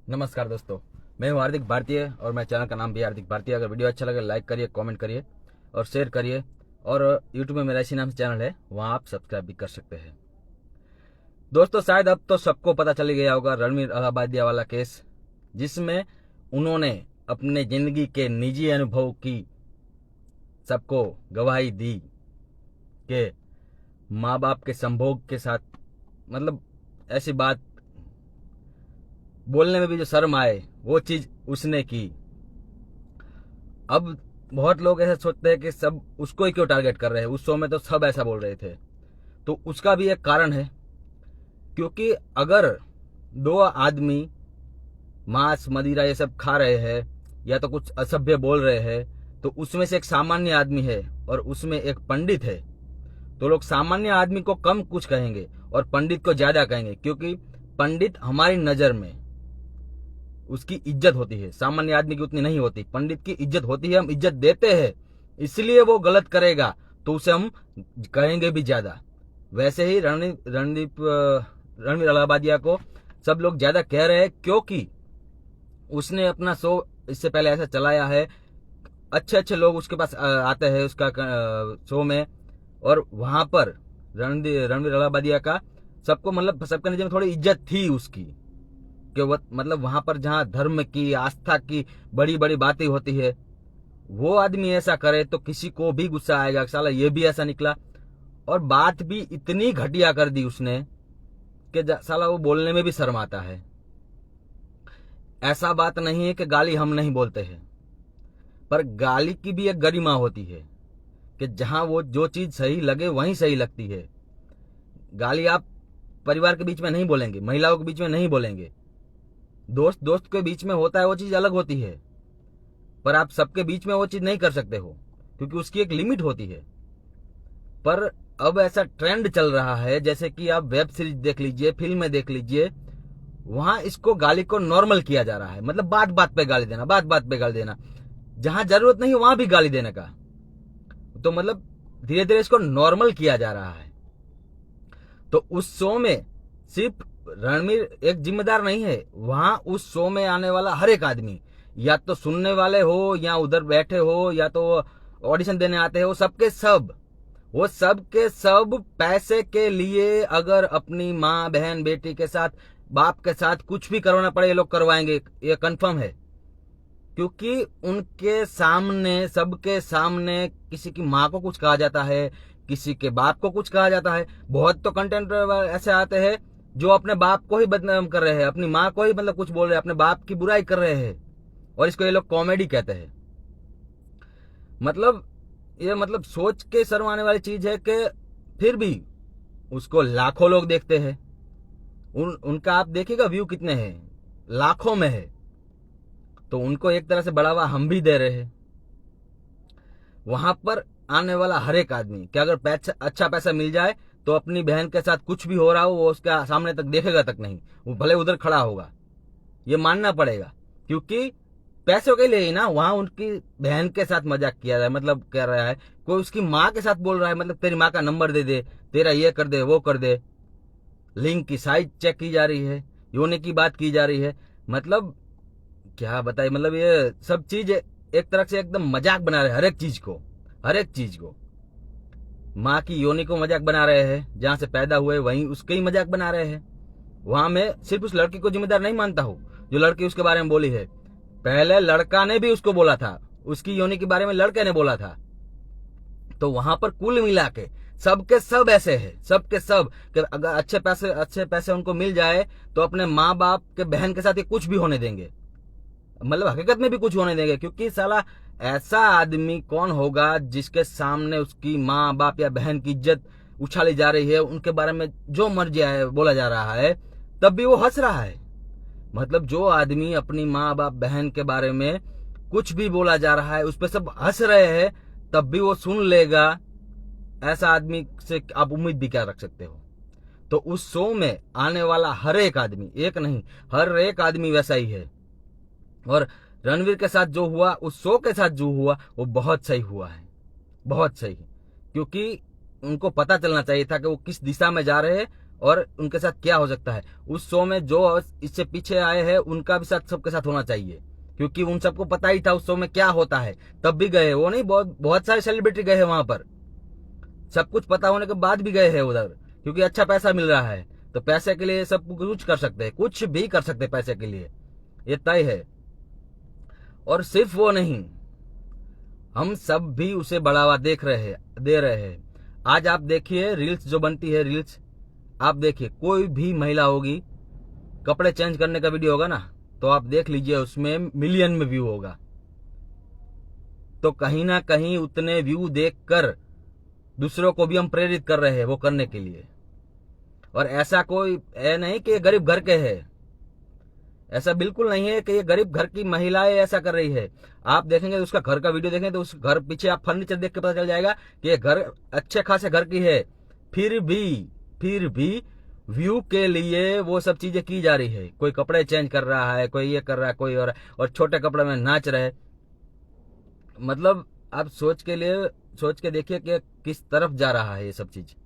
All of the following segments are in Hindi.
नमस्कार दोस्तों, मैं हूं हार्दिक भारतीय और मेरे चैनल का नाम भी हार्दिक भारतीय। अगर वीडियो अच्छा लगे लाइक करिए, कमेंट करिए और शेयर करिए। और यूट्यूब में मेरा इसी नाम से चैनल है, वहां आप सब्सक्राइब भी कर सकते हैं। दोस्तों, शायद अब तो सबको पता चल गया होगा रणवीर अलाहाबादिया वाला केस, जिसमें उन्होंने अपने जिंदगी के निजी अनुभव की सबको गवाही दी कि माँ बाप के संभोग के साथ, मतलब ऐसी बात बोलने में भी जो शर्म आए वो चीज उसने की। अब बहुत लोग ऐसा सोचते हैं कि सब उसको ही क्यों टारगेट कर रहे हैं, उस शो में तो सब ऐसा बोल रहे थे। तो उसका भी एक कारण है, क्योंकि अगर दो आदमी मांस मदिरा ये सब खा रहे हैं या तो कुछ असभ्य बोल रहे हैं, तो उसमें से एक सामान्य आदमी है और उसमें एक पंडित है, तो लोग सामान्य आदमी को कम कुछ कहेंगे और पंडित को ज्यादा कहेंगे, क्योंकि पंडित हमारी नजर में उसकी इज्जत होती है, सामान्य आदमी की उतनी नहीं होती। पंडित की इज्जत होती है, हम इज्जत देते हैं, इसलिए वो गलत करेगा तो उसे हम कहेंगे भी ज्यादा। वैसे ही रणवीर अलाहाबादिया को सब लोग ज्यादा कह रहे हैं, क्योंकि उसने अपना शो इससे पहले ऐसा चलाया है। अच्छे अच्छे लोग उसके पास आते हैं उसका शो में, और वहां पर रणवीर अलाहाबादिया का सबको, मतलब सबके नजर में थोड़ी इज्जत थी उसकी, कि वो मतलब वहां पर जहां धर्म की आस्था की बड़ी बड़ी बातें होती है, वो आदमी ऐसा करे तो किसी को भी गुस्सा आएगा, साला ये भी ऐसा निकला। और बात भी इतनी घटिया कर दी उसने कि साला वो बोलने में भी शर्म आता है। ऐसा बात नहीं है कि गाली हम नहीं बोलते हैं, पर गाली की भी एक गरिमा होती है कि जहां वो जो चीज सही लगे वहीं सही लगती है। गाली आप परिवार के बीच में नहीं बोलेंगे, महिलाओं के बीच में नहीं बोलेंगे, दोस्त दोस्त के बीच में होता है, वो चीज अलग होती है, पर आप सबके बीच में वो चीज नहीं कर सकते हो, क्योंकि उसकी एक लिमिट होती है। पर अब ऐसा ट्रेंड चल रहा है, जैसे कि आप वेब सीरीज देख लीजिए, फिल्में देख लीजिए, वहां इसको गाली को नॉर्मल किया जा रहा है। मतलब बात बात पे गाली देना, बात बात पे गाली देना, जहां जरूरत नहीं वहां भी गाली देने का। तो मतलब धीरे धीरे इसको नॉर्मल किया जा रहा है। तो उस शो में सिर्फ रणवीर एक जिम्मेदार नहीं है, वहां उस शो में आने वाला हर एक आदमी, या तो सुनने वाले हो या उधर बैठे हो या तो ऑडिशन देने आते हो, सबके सब, वो सब के सब पैसे के लिए अगर अपनी माँ बहन बेटी के साथ बाप के साथ कुछ भी करवाना पड़े, ये लोग करवाएंगे, ये कंफर्म है। क्योंकि उनके सामने, सबके सामने किसी की माँ को कुछ कहा जाता है, किसी के बाप को कुछ कहा जाता है। बहुत तो कंटेंट ऐसे आते हैं जो अपने बाप को ही बदनाम कर रहे हैं, अपनी माँ को ही मतलब कुछ बोल रहे हैं, अपने बाप की बुराई कर रहे हैं, और इसको ये लोग कॉमेडी कहते हैं। मतलब ये मतलब सोच के शर्म आने वाली चीज है कि फिर भी उसको लाखों लोग देखते हैं। उनका आप देखिएगा व्यू कितने हैं, लाखों में है। तो उनको एक तरह से बढ़ावा हम भी दे रहे हैं। वहां पर आने वाला हर एक आदमी कि अगर पैसा, अच्छा पैसा मिल जाए तो अपनी बहन के साथ कुछ भी हो रहा हो वो उसका सामने तक देखेगा तक नहीं, वो भले उधर खड़ा होगा, ये मानना पड़ेगा। क्योंकि पैसों के लिए ही ना वहां उनकी बहन के साथ मजाक किया रहा है, मतलब कह रहा है, कोई उसकी माँ के साथ बोल रहा है, मतलब तेरी माँ का नंबर दे दे, तेरा ये कर दे वो कर दे, लिंक की साइज चेक की जा रही है, योनि की बात की जा रही है। मतलब क्या बताए, मतलब ये सब चीज एक तरह से एकदम मजाक बना रहे हैं, हर एक चीज को, हर एक चीज को। माँ की योनि को मजाक बना रहे हैं, जहां से पैदा हुए वहीं उसके ही मजाक बना रहे हैं। वहां मैं सिर्फ उस लड़की को जिम्मेदार नहीं मानता हूं जो लड़की उसके बारे में बोली है, पहले लड़का ने भी उसको बोला था, उसकी योनि के बारे में लड़के ने बोला था। तो वहां पर कुल मिला के सबके सब ऐसे है, सबके सब कि अगर अच्छे पैसे उनको मिल जाए तो अपने माँ बाप के बहन के साथ ये कुछ भी होने देंगे, मतलब हकीकत में भी कुछ होने देंगे। क्योंकि साला ऐसा आदमी कौन होगा जिसके सामने उसकी माँ बाप या बहन की इज्जत उछाली जा रही है, उनके बारे में जो मर्जी है बोला जा रहा है, तब भी वो हंस रहा है। मतलब जो आदमी अपनी माँ बाप बहन के बारे में कुछ भी बोला जा रहा है उस पर सब हंस रहे हैं, तब भी वो सुन लेगा, ऐसा आदमी से आप उम्मीद भी क्या रख सकते हो। तो उस शो में आने वाला हर एक आदमी, एक नहीं हर एक आदमी वैसा ही है। और रणवीर के साथ जो हुआ, उस शो के साथ जो हुआ, वो बहुत सही हुआ है, बहुत सही। क्योंकि उनको पता चलना चाहिए था कि वो किस दिशा में जा रहे हैं और उनके साथ क्या हो सकता है। उस शो में जो इससे पीछे आए हैं उनका भी साथ सबके साथ होना चाहिए, क्योंकि उन सबको पता ही था उस शो में क्या होता है, तब भी गए। वो नहीं, बहुत सारे सेलिब्रिटी गए हैं वहां पर, सब कुछ पता होने के बाद भी गए हैं उधर, क्योंकि अच्छा पैसा मिल रहा है। तो पैसे के लिए सब कुछ कर सकते हैं, कुछ भी कर सकते हैं पैसे के लिए, ये तय है। और सिर्फ वो नहीं, हम सब भी उसे बढ़ावा दे रहे हैं। आज आप देखिए रील्स जो बनती है, रील्स आप देखिए, कोई भी महिला होगी, कपड़े चेंज करने का वीडियो होगा ना, तो आप देख लीजिए उसमें मिलियन में व्यू होगा। तो कहीं ना कहीं उतने व्यू देखकर दूसरों को भी हम प्रेरित कर रहे हैं वो करने के लिए। और ऐसा कोई है नहीं कि ये गरीब घर के है, ऐसा बिल्कुल नहीं है कि ये गरीब घर की महिलाएं ऐसा कर रही है। आप देखेंगे उसका घर का वीडियो देखेंगे तो उस घर पीछे आप फर्नीचर देख के पता चल जाएगा कि ये घर अच्छे खासे घर की है, फिर भी व्यू के लिए वो सब चीजें की जा रही है। कोई कपड़े चेंज कर रहा है, कोई ये कर रहा है, कोई और छोटे कपड़े में नाच रहे। मतलब आप सोच के देखिए कि किस तरफ जा रहा है ये सब चीज।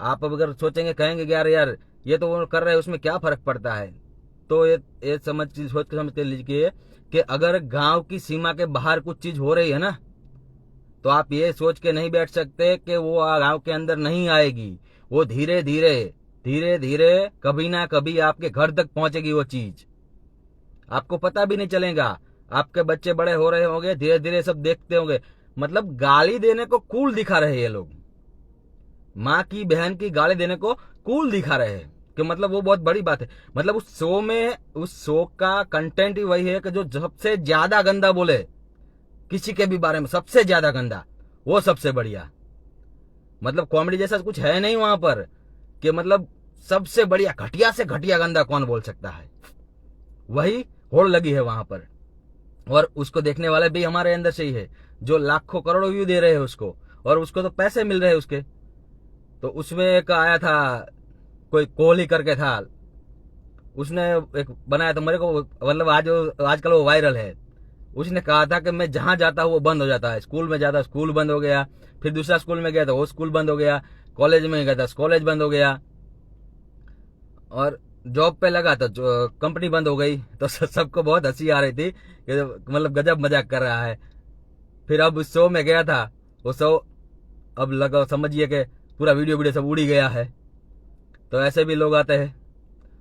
आप अगर सोचेंगे, कहेंगे कि यार ये तो वो कर रहे हैं, उसमें क्या फर्क पड़ता है, तो ये सोच के लीजिए कि अगर गांव की सीमा के बाहर कुछ चीज हो रही है ना, तो आप ये सोच के नहीं बैठ सकते कि वो गांव के अंदर नहीं आएगी। वो धीरे धीरे कभी ना कभी आपके घर तक पहुंचेगी वो चीज, आपको पता भी नहीं चलेगा। आपके बच्चे बड़े हो रहे होंगे, धीरे धीरे सब देखते होंगे। मतलब गाली देने को कूल दिखा रहे हैं ये लोग, माँ की बहन की गाली देने को कूल दिखा रहे हैं कि मतलब वो बहुत बड़ी बात है। मतलब उस शो का कंटेंट ही वही है कि जो सबसे ज्यादा गंदा बोले किसी के भी बारे में, सबसे ज्यादा गंदा वो सबसे बढ़िया। मतलब कॉमेडी जैसा कुछ है नहीं वहां पर कि मतलब सबसे बढ़िया घटिया से घटिया गंदा कौन बोल सकता है, वही होड़ लगी है वहां पर। और उसको देखने वाले भी हमारे अंदर से ही है, जो लाखों करोड़ों व्यू दे रहे हैं उसको, और उसको तो पैसे मिल रहे हैं उसके। तो उसमें एक आया था, कोई कोहली करके था, उसने एक बनाया था, मेरे को मतलब आजकल वो वायरल है। उसने कहा था कि मैं जहां जाता हूँ वो बंद हो जाता है। स्कूल में जाता, स्कूल बंद हो गया, फिर दूसरा स्कूल में गया तो वो स्कूल बंद हो गया, कॉलेज में गया था कॉलेज बंद हो गया, और जॉब पे लगा तो कंपनी बंद हो गई। तो सबको बहुत हंसी आ रही थी कि मतलब गजब मजाक कर रहा है। फिर अब उस शो में गया था, वो शो अब लगा समझिए कि पूरा वीडियो सब उड़ी गया है। तो ऐसे भी लोग आते हैं,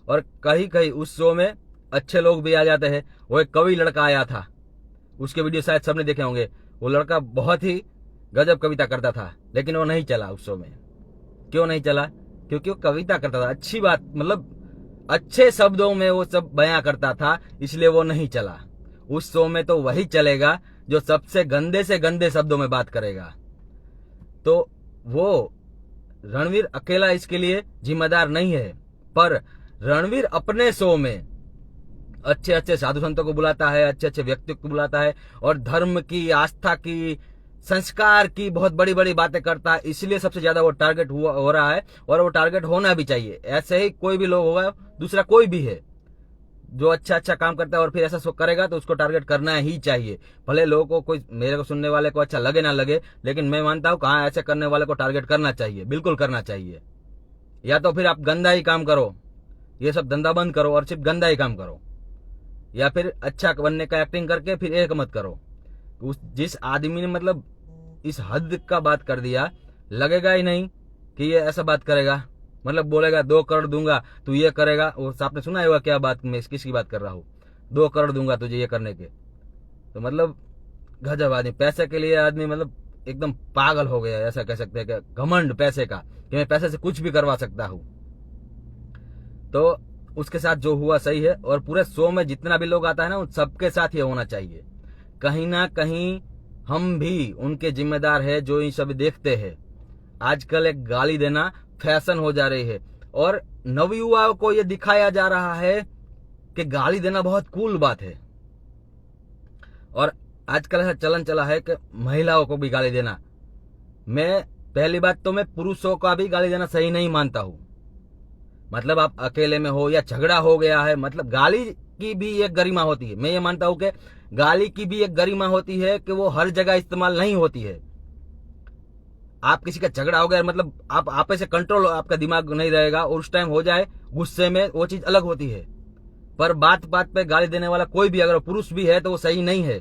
और कहीं कहीं उस शो में अच्छे लोग भी आ जाते हैं। वो एक कवि लड़का आया था, उसके वीडियो शायद सबने देखे होंगे। वो लड़का बहुत ही गजब कविता करता था, लेकिन वो नहीं चला उस शो में। क्यों नहीं चला? क्योंकि वो कविता करता था, अच्छी बात, मतलब अच्छे शब्दों में वो सब बयां करता था, इसलिए वो नहीं चला। उस शो में तो वही चलेगा जो सबसे गंदे से गंदे शब्दों में बात करेगा। तो वो रणवीर अकेला इसके लिए जिम्मेदार नहीं है, पर रणवीर अपने शो में अच्छे अच्छे साधु संतों को बुलाता है, अच्छे अच्छे व्यक्तियों को बुलाता है, और धर्म की, आस्था की, संस्कार की बहुत बड़ी बड़ी बातें करता है। इसलिए सबसे ज्यादा वो टारगेट हो रहा है, और वो टारगेट होना भी चाहिए। ऐसे ही कोई भी लोग होगा, दूसरा कोई भी है जो अच्छा अच्छा काम करता है और फिर ऐसा शो करेगा, तो उसको टारगेट करना ही चाहिए। भले लोगों को, कोई मेरे को सुनने वाले को अच्छा लगे ना लगे, लेकिन मैं मानता हूँ कहाँ ऐसे करने वाले को टारगेट करना चाहिए, बिल्कुल करना चाहिए। या तो फिर आप गंदा ही काम करो, ये सब धंधा बंद करो और सिर्फ गंदा ही काम करो, या फिर अच्छा बनने का एक्टिंग करके फिर एक मत करो। जिस आदमी ने मतलब इस हद का बात कर दिया, लगेगा ही नहीं कि ये ऐसा बात करेगा। मतलब बोलेगा 2 करोड़ दूंगा तू ये करेगा। वो आपने सुना होगा क्या बात, मैं किसकी बात कर रहा हूँ, 2 करोड़ दूंगा तुझे ये करने के। तो मतलब गजब आदमी, पैसे के लिए आदमी मतलब एकदम पागल हो गया, ऐसा कह सकते हैं कि घमंड पैसे का, कि मैं पैसे से कुछ भी करवा सकता हूँ। तो उसके साथ जो हुआ सही है, और पूरे शो में जितना भी लोग आता है ना, उन सबके साथ ये होना चाहिए। कहीं ना कहीं हम भी उनके जिम्मेदार है जो ये सब देखते हैं। आजकल एक गाली देना फैशन हो जा रही है, और नवयुवाओं को ये दिखाया जा रहा है कि गाली देना बहुत कूल बात है। और आजकल ऐसा चलन चला है कि महिलाओं को भी गाली देना। मैं पहली बात तो मैं पुरुषों का भी गाली देना सही नहीं मानता हूं। मतलब आप अकेले में हो या झगड़ा हो गया है, मतलब गाली की भी एक गरिमा होती है। मैं ये मानता हूं कि गाली की भी एक गरिमा होती है कि वो हर जगह इस्तेमाल नहीं होती है। आप किसी का झगड़ा हो गया, मतलब आप आपे से कंट्रोल आपका दिमाग नहीं रहेगा और उस टाइम हो जाए गुस्से में, वो चीज अलग होती है। पर बात बात पे गाली देने वाला कोई भी अगर पुरुष भी है तो वो सही नहीं है।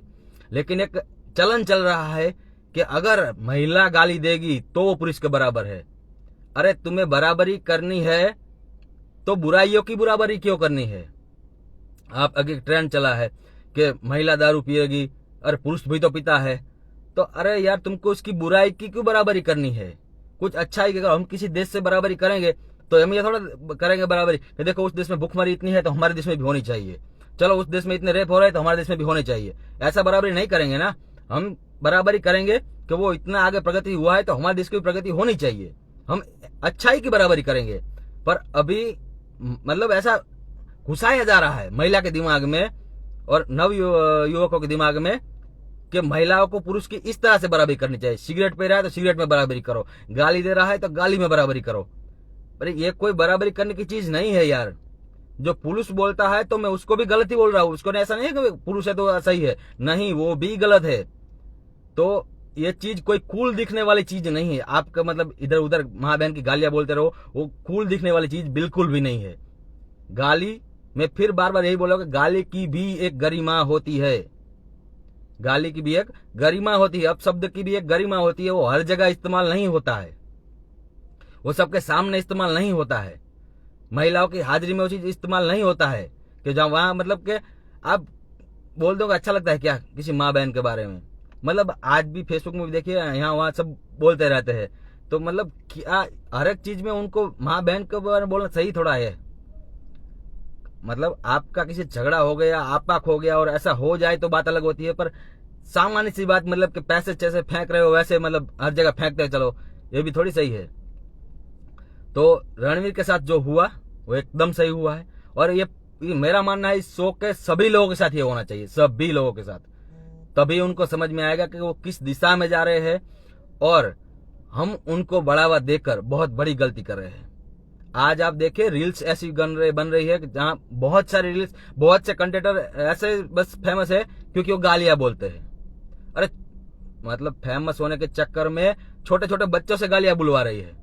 लेकिन एक चलन चल रहा है कि अगर महिला गाली देगी तो वो पुरुष के बराबर है। अरे तुम्हें बराबरी करनी है तो बुराइयों की बराबरी क्यों करनी है? आप आगे ट्रेंड चला है कि महिला दारू पिएगी, अरे पुरुष भी तो पीता है, तो अरे यार तुमको उसकी बुराई की क्यों बराबरी करनी है? कुछ अच्छाई की अगर हम किसी देश से बराबरी करेंगे तो हम ये थोड़ा करेंगे बराबरी कि देखो उस देश में भूखमरी इतनी है तो हमारे देश में भी होनी चाहिए, चलो उस देश में इतने रेप हो रहे हैं तो हमारे देश में भी होने चाहिए। ऐसा बराबरी नहीं करेंगे ना। हम बराबरी करेंगे कि वो इतना आगे प्रगति हुआ है तो हमारे देश की भी प्रगति होनी चाहिए। हम अच्छाई की बराबरी करेंगे। पर अभी मतलब ऐसा घुसाया जा रहा है महिला के दिमाग में और नव युवकों के दिमाग में कि महिलाओं को पुरुष की इस तरह से बराबरी करनी चाहिए। सिगरेट पी रहा है तो सिगरेट में बराबरी करो, गाली दे रहा है तो गाली में बराबरी करो। अरे ये कोई बराबरी करने की चीज नहीं है यार। जो पुरुष बोलता है तो मैं उसको भी गलत ही बोल रहा हूँ, उसको ऐसा नहीं है कि पुरुष है तो सही है, नहीं, वो भी गलत है। तो ये चीज कोई कूल दिखने वाली चीज नहीं है। आपका मतलब इधर उधर माँ बहन की गालियां बोलते रहो, वो कूल दिखने वाली चीज बिल्कुल भी नहीं है। गाली, मैं फिर बार बार यही बोल रहा हूं कि गाली की भी एक गरिमा होती है। गाली की भी एक गरिमा होती है, अपशब्द की भी एक गरिमा होती है। वो हर जगह इस्तेमाल नहीं होता है, वो सबके सामने इस्तेमाल नहीं होता है, महिलाओं की हाजिरी में वो चीज इस्तेमाल नहीं होता है कि जहां वहां मतलब कि आप बोल दोगे अच्छा लगता है क्या किसी माँ बहन के बारे में। मतलब आज भी फेसबुक में भी देखिए यहाँ वहां सब बोलते रहते हैं। तो मतलब क्या हर एक चीज में उनको माँ बहन के बारे में बोलना सही थोड़ा है? मतलब आपका किसी झगड़ा हो गया, आपका खो गया और ऐसा हो जाए तो बात अलग होती है। पर सामान्य सी बात, मतलब कि पैसे जैसे फेंक रहे हो वैसे मतलब हर जगह फेंकते चलो, ये भी थोड़ी सही है। तो रणवीर के साथ जो हुआ वो एकदम सही हुआ है। और ये मेरा मानना है इस शो के सभी लोगों के साथ ये होना चाहिए, सभी लोगों के साथ। तभी उनको समझ में आएगा कि वो किस दिशा में जा रहे हैं और हम उनको बढ़ावा देकर बहुत बड़ी गलती कर रहे हैं। आज आप देखिए रील्स ऐसी बन रही है जहां बहुत सारे रील्स, बहुत से कंटेंटर ऐसे बस फेमस है क्योंकि वो गालियां बोलते हैं। अरे मतलब फेमस होने के चक्कर में छोटे छोटे बच्चों से गालियां बुलवा रही है।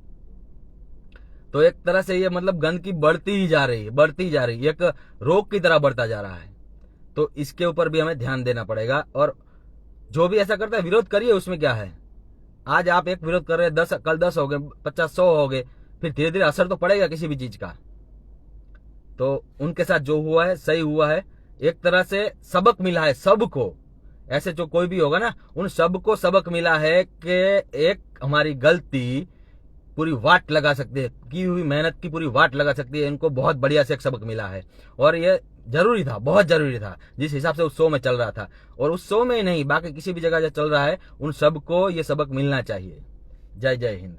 तो एक तरह से ये मतलब गंदगी बढ़ती ही जा रही है, एक रोग की तरह बढ़ता जा रहा है। तो इसके ऊपर भी हमें ध्यान देना पड़ेगा। और जो भी ऐसा करता है विरोध करिए, उसमें क्या है। आज आप एक विरोध कर रहे हैं, 10 कल 10 हो गए, 50 100 हो गए, फिर धीरे धीरे असर तो पड़ेगा किसी भी चीज का। तो उनके साथ जो हुआ है सही हुआ है, एक तरह से सबक मिला है सबको। ऐसे जो कोई भी होगा ना, उन सबको सबक मिला है कि एक हमारी गलती पूरी वाट लगा सकती है, की हुई मेहनत की पूरी वाट लगा सकती है। इनको बहुत बढ़िया से एक सबक मिला है और ये जरूरी था, बहुत जरूरी था जिस हिसाब से उस शो में चल रहा था। और उस शो में ही नहीं, बाकी किसी भी जगह जो चल रहा है, उन सबको ये सबक मिलना चाहिए। जय जय हिंद।